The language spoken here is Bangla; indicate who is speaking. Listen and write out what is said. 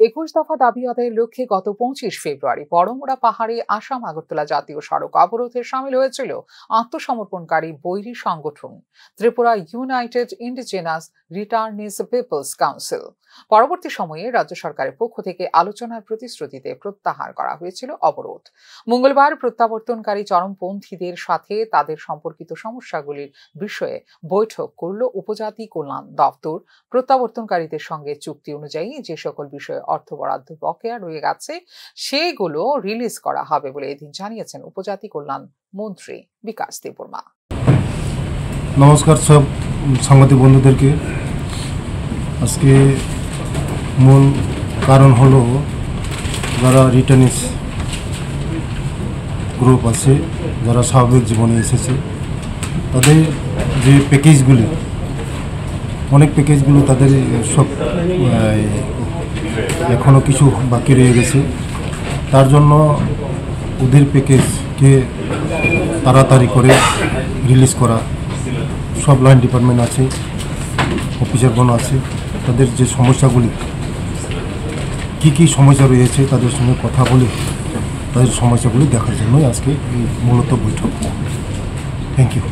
Speaker 1: 21 দফা দাবি আদায়ের লক্ষ্যে গত 25 ফেব্রুয়ারি বড়মুড়া পাহাড়ে আসাম আগরতলা জাতীয় সড়ক অবরোধে শামিল হয়েছিল আত্মসমর্পণকারী বৈরী সংগঠন Tripura United Indigenous Returnees People's Council. পরবর্তী সময়ে রাজ্য সরকারের পক্ষ থেকে আলোচনার প্রতিশ্রুতিতে প্রত্যাহার করা হয়েছিল অবরোধ। মঙ্গলবার প্রত্যাবর্তনকারী চরমপন্থীদের সাথে তাদের সম্পর্কিত সমস্যাগুলির বিষয়ে বৈঠক করল উপজাতি কল্যাণ দপ্তর। প্রত্যাবর্তনকারীদের সঙ্গে চুক্তি অনুযায়ী যে সকল বিষয়ে অর্থ বরাদ্দ বকেয়া রয়ে গেছে সেগুলো রিলিজ করা হবে বলে এদিন জানিয়েছেন উপজাতি কল্যাণ মন্ত্রী বিকাশ দেববর্মা।
Speaker 2: নমস্কার সব সাংবাদিক বন্ধুদেরকে। আজকে মূল কারণ হলো যারা রিটার্নিস গ্রুপ আছে, যারা স্বাভাবিক জীবনে এসেছে, তাদের যে প্যাকেজগুলি, অনেক প্যাকেজগুলো তাদের সব এখনও কিছু বাকি রয়ে গেছে। তার জন্য ওদের প্যাকেজকে তাড়াতাড়ি করে রিলিজ করা, সব লাইন ডিপার্টমেন্ট আছে, অফিসারগণ আছে, তাদের যে সমস্যাগুলি কী সমস্যা রয়েছে তাদের সঙ্গে কথা বলে তাদের সমস্যাগুলি দেখার জন্যই আজকে এই মূলত বৈঠক। Thank you.